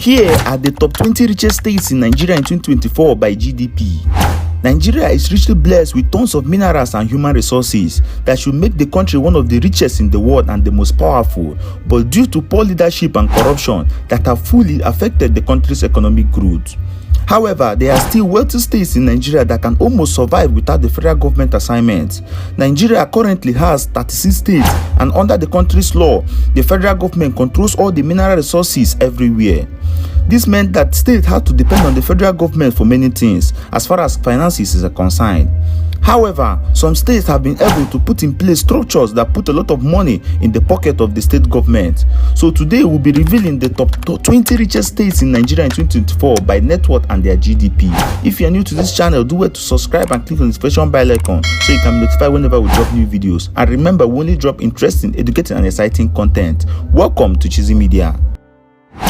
Here are the top 20 richest states in Nigeria in 2024 by GDP. Nigeria is richly blessed with tons of minerals and human resources that should make the country one of the richest in the world and the most powerful, but due to poor leadership and corruption that have fully affected the country's economic growth. However, there are still wealthy states in Nigeria that can almost survive without the federal government assignment. Nigeria currently has 36 states, and under the country's law, the federal government controls all the mineral resources everywhere. This meant that states had to depend on the federal government for many things as far as finances are concerned. However, some states have been able to put in place structures that put a lot of money in the pocket of the state government. So today we'll be revealing the top 20 richest states in Nigeria in 2024 by net worth and their GDP. If you're new to this channel, do well to subscribe and click on the notification bell icon so you can be notified whenever we drop new videos. And remember, we only drop interesting, educating and exciting content. Welcome to Cheesy Media.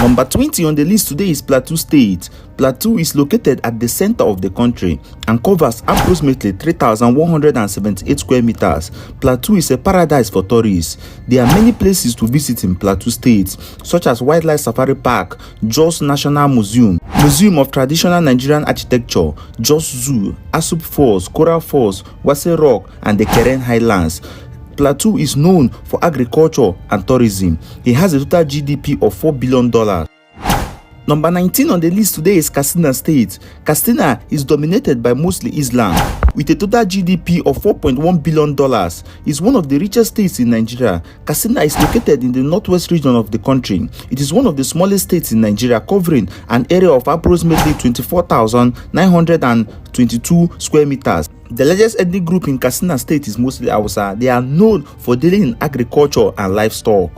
Number 20 on the list today is Plateau State. Plateau is located at the center of the country and covers approximately 3,178 square meters. Plateau is a paradise for tourists. There are many places to visit in Plateau State, such as Wildlife Safari Park, Jos National Museum, Museum of Traditional Nigerian Architecture, Jos Zoo, Asup Falls, Coral Falls, Wase Rock, and the Keren Highlands. Plateau is known for agriculture and tourism. It has a total GDP of $4 billion. Number 19 on the list today is Katsina State. Katsina is dominated by mostly Islam, with a total GDP of $4.1 billion. It's one of the richest states in Nigeria. Katsina is located in the northwest region of the country. It is one of the smallest states in Nigeria, covering an area of approximately 24,922 square meters. The largest ethnic group in Katsina State is mostly Hausa. They are known for dealing in agriculture and livestock.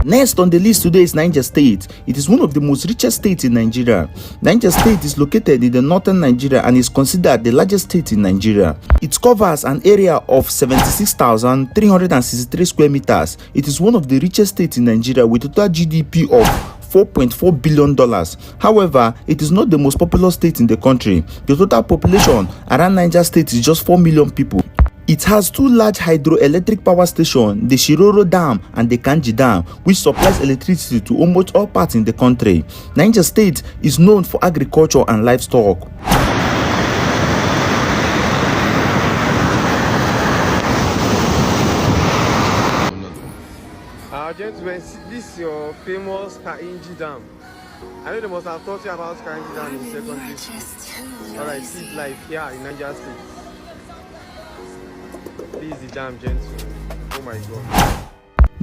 Next on the list today is Niger State. It is one of the most richest states in Nigeria. Niger State is located in the northern Nigeria and is considered the largest state in Nigeria. It covers an area of 76,363 square meters. It is one of the richest states in Nigeria with a total GDP of $4.4 billion. However, it is not the most populous state in the country. The total population around Niger State is just 4 million people. It has two large hydroelectric power stations, the Shiroro Dam and the Kanji Dam, which supplies electricity to almost all parts in the country. Niger State is known for agriculture and livestock. Gentlemen, this is your famous Kanji Dam. I know they must have taught you about Kanji Dam in secondary school. Alright, see it live here in Niger State. This is the dam, gentlemen. Oh my god.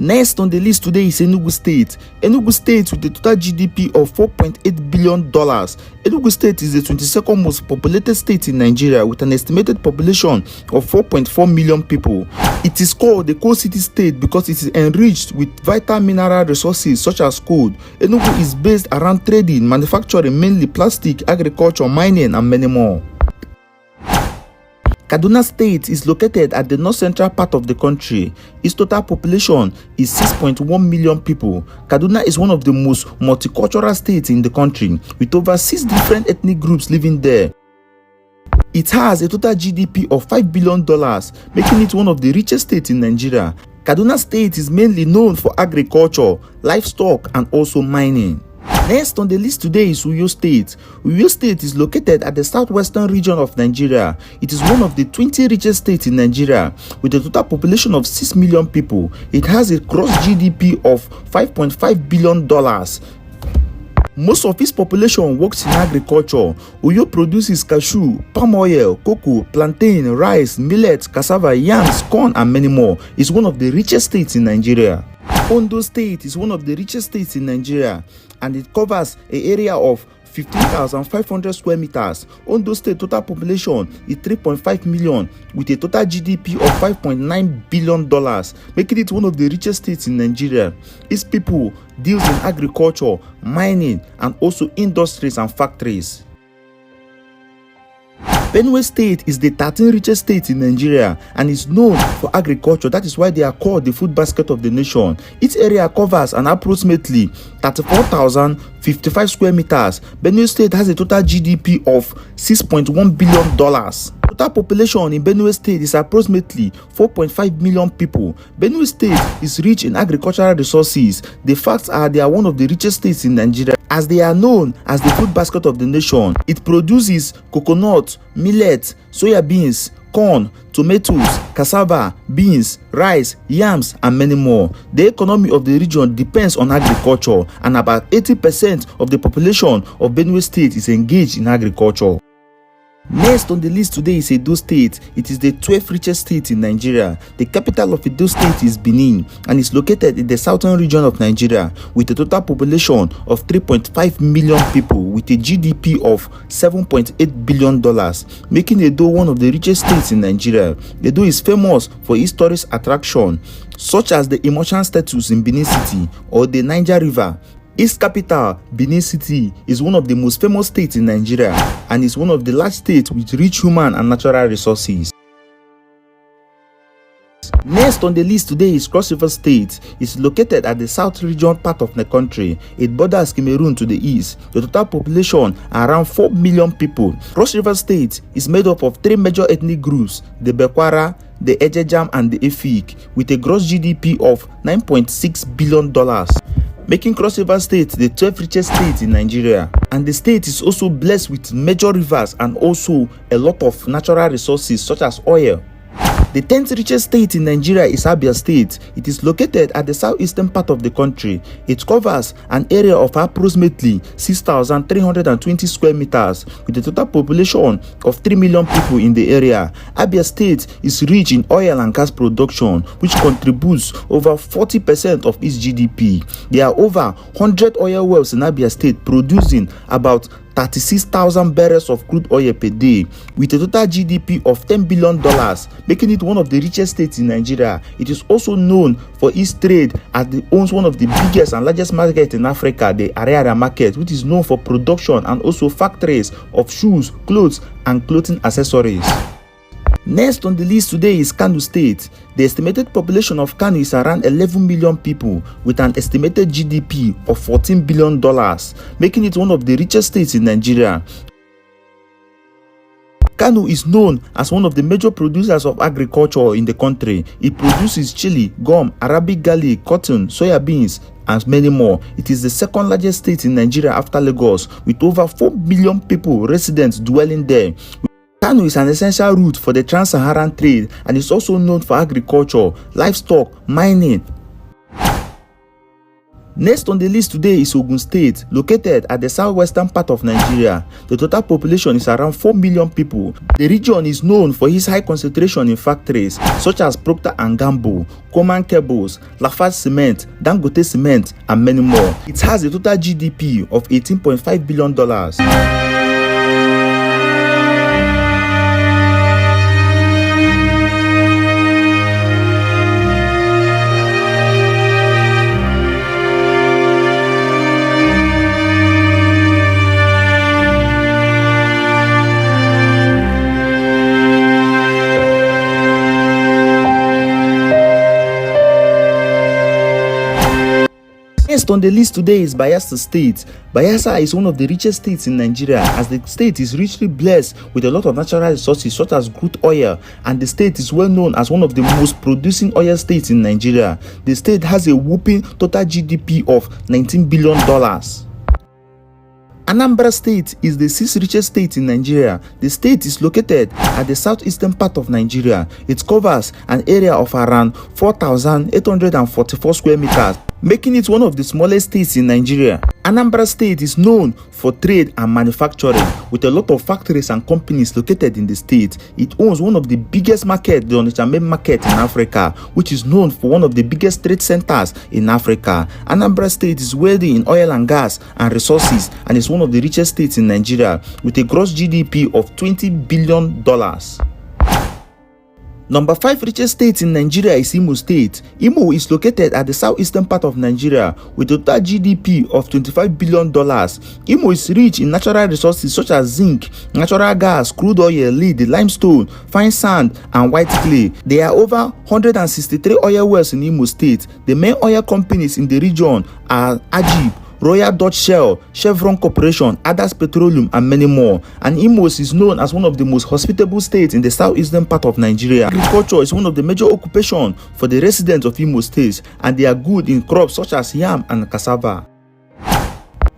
Next on the list today is Enugu State. Enugu State with a total GDP of $4.8 billion. Enugu State is the 22nd most populated state in Nigeria with an estimated population of 4.4 million people. It is called the Coal City State because it is enriched with vital mineral resources such as coal. Enugu is based around trading, manufacturing, mainly plastic, agriculture, mining, and many more. Kaduna State is located at the north-central part of the country. Its total population is 6.1 million people. Kaduna is one of the most multicultural states in the country, with over 6 different ethnic groups living there. It has a total GDP of $5 billion, making it one of the richest states in Nigeria. Kaduna State is mainly known for agriculture, livestock, and also mining. Next on the list today is Uyo State. Uyo State is located at the southwestern region of Nigeria. It is one of the 20 richest states in Nigeria with a total population of 6 million people. It has a gross GDP of $5.5 billion. Most of its population works in agriculture. Uyo produces cashew, palm oil, cocoa, plantain, rice, millet, cassava, yams, corn, and many more. It's one of the richest states in Nigeria. Ondo State is one of the richest states in Nigeria and it covers an area of 15,500 square meters. Ondo State total population is 3.5 million with a total GDP of $5.9 billion, making it one of the richest states in Nigeria. Its people deals in agriculture, mining, and also industries and factories. Benue State is the 13th richest state in Nigeria and is known for agriculture. That is why they are called the food basket of the nation. Its area covers an approximately 34,055 square meters. Benue State has a total GDP of $6.1 billion. Total population in Benue State is approximately 4.5 million people. Benue State is rich in agricultural resources. The facts are they are one of the richest states in Nigeria. as they are known as the food basket of the nation. It produces coconut, millet, soya beans, corn, tomatoes, cassava, beans, rice, yams, and many more. The economy of the region depends on agriculture, and about 80% of the population of Benue State is engaged in agriculture. Next on the list today is Edo State. It is the 12th richest state in Nigeria. The capital of Edo State is Benin and is located in the southern region of Nigeria with a total population of 3.5 million people with a GDP of $7.8 billion, making Edo one of the richest states in Nigeria. Edo is famous for its tourist attractions such as the Emotion Statues in Benin City or the Niger River. Its capital, Benin City, is one of the most famous states in Nigeria and is one of the large states with rich human and natural resources. Next on the list today is Cross River State. It's located at the south region part of the country. It borders Cameroon to the east. The total population are around 4 million people. Cross River State is made up of 3 major ethnic groups, the Bekwara, the Ejejam, and the Efik, with a gross GDP of $9.6 billion. Making Cross River State the 12th richest state in Nigeria. And the state is also blessed with major rivers and also a lot of natural resources such as oil. The 10th richest state in Nigeria is Abia State. It is located at the southeastern part of the country. It covers an area of approximately 6,320 square meters with a total population of 3 million people in the area. Abia State is rich in oil and gas production, which contributes over 40% of its GDP. There are over 100 oil wells in Abia State producing about 36,000 barrels of crude oil per day with a total GDP of $10 billion, making it one of the richest states in Nigeria. It is also known for its trade as it owns one of the biggest and largest markets in Africa, the Ariara market, which is known for production and also factories of shoes, clothes, and clothing accessories. Next on the list today is Kano State. The estimated population of Kano is around 11 million people with an estimated GDP of $14 billion, making it one of the richest states in Nigeria. Kano is known as one of the major producers of agriculture in the country. It produces chili, gum, Arabic garlic, cotton, soya beans, and many more. It is the second largest state in Nigeria after Lagos, with over 4 million people residents dwelling there. Kano is an essential route for the trans-Saharan trade and is also known for agriculture, livestock, mining. Next on the list today is Ogun State, located at the southwestern part of Nigeria. The total population is around 4 million people. The region is known for its high concentration in factories such as Procter & Gamble, Coman Cables, Lafarge Cement, Dangote Cement, and many more. It has a total GDP of $18.5 billion. Next on the list today is Bayelsa State. Bayelsa is one of the richest states in Nigeria as the state is richly blessed with a lot of natural resources such as crude oil, and the state is well known as one of the most producing oil states in Nigeria. The state has a whopping total GDP of $19 billion. Anambra State is the 6th richest state in Nigeria. The state is located at the southeastern part of Nigeria. It covers an area of around 4,844 square meters, making it one of the smallest states in Nigeria. Anambra State is known for trade and manufacturing with a lot of factories and companies located in the state. It owns one of the biggest markets, the Onitsha main market in Africa, which is known for one of the biggest trade centers in Africa. Anambra State is wealthy in oil and gas and resources and is one of the richest states in Nigeria with a gross GDP of $20 billion. Number 5 richest state in Nigeria is Imo State. Imo is located at the southeastern part of Nigeria with a total GDP of $25 billion. Imo is rich in natural resources such as zinc, natural gas, crude oil, lead, limestone, fine sand, and white clay. There are over 163 oil wells in Imo State. The main oil companies in the region are Ajib, Royal Dutch Shell, Chevron Corporation, Adas Petroleum, and many more. And Imo is known as one of the most hospitable states in the southeastern part of Nigeria. Agriculture is one of the major occupations for the residents of Imo State, and they are good in crops such as yam and cassava.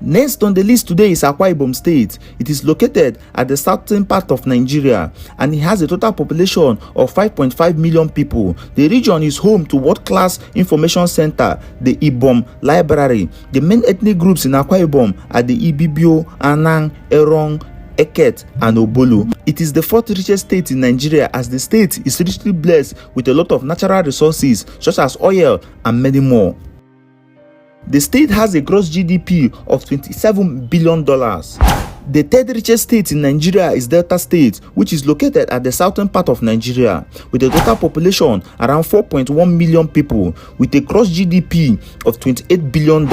Next on the list today is Akwa Ibom State. It is located at the southern part of Nigeria and it has a total population of 5.5 million people. The region is home to world-class information center, the Ibom Library. The main ethnic groups in Akwa Ibom are the Ibibio, Anang, Erong, Eket and Obolo. It is the fourth richest state in Nigeria as the state is richly blessed with a lot of natural resources such as oil and many more. The state has a gross GDP of $27 billion. The third richest state in Nigeria is Delta State, which is located at the southern part of Nigeria, with a total population around 4.1 million people, with a gross GDP of $28 billion.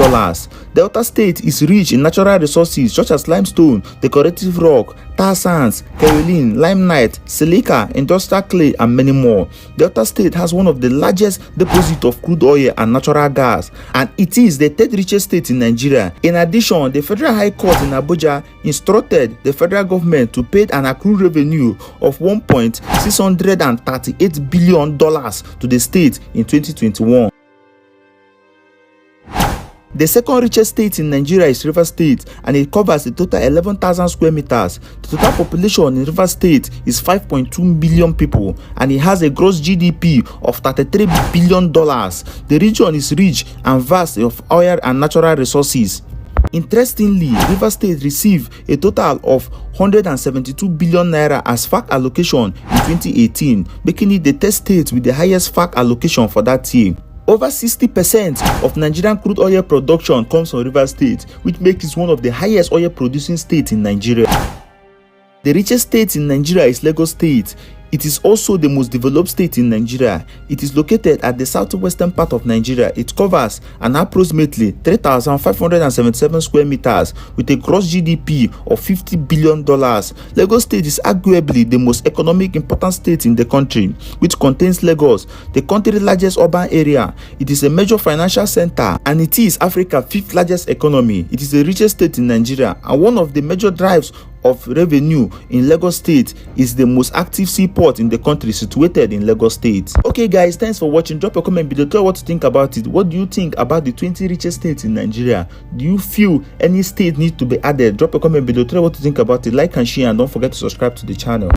Delta State is rich in natural resources such as limestone, decorative rock, tar sands, kaolin, limonite, silica, industrial clay, and many more. Delta State has one of the largest deposits of crude oil and natural gas, and it is the third richest state in Nigeria. In addition, the Federal High Court in Abuja instructed the federal government to pay an accrued revenue of $1.638 billion to the state in 2021. The second richest state in Nigeria is Rivers State, and it covers a total 11,000 square meters. The total population in Rivers State is 5.2 million people, and it has a gross GDP of $33 billion. The region is rich and vast of oil and natural resources. Interestingly, Rivers State received a total of 172 billion naira as FAC allocation in 2018, making it the third state with the highest FAC allocation for that year. Over 60% of Nigerian crude oil production comes from Rivers State, which makes it one of the highest oil producing states in Nigeria. The richest state in Nigeria is Lagos State. It is also the most developed state in Nigeria. It is located at the southwestern part of Nigeria. It covers an approximately 3,577 square meters with a gross GDP of $50 billion. Lagos State is arguably the most economic important state in the country, which contains Lagos, the country's largest urban area. It is a major financial center and it is Africa's fifth largest economy. It is the richest state in Nigeria, and one of the major drives of revenue in Lagos State is the most active seaport in the country situated in Lagos State. Okay guys, thanks for watching. Drop a comment below, tell what you think about it. What do you think about the 20 richest states in Nigeria? Do you feel any state needs to be added? Drop a comment below, tell what you think about it. Like and share, and don't forget to subscribe to the channel.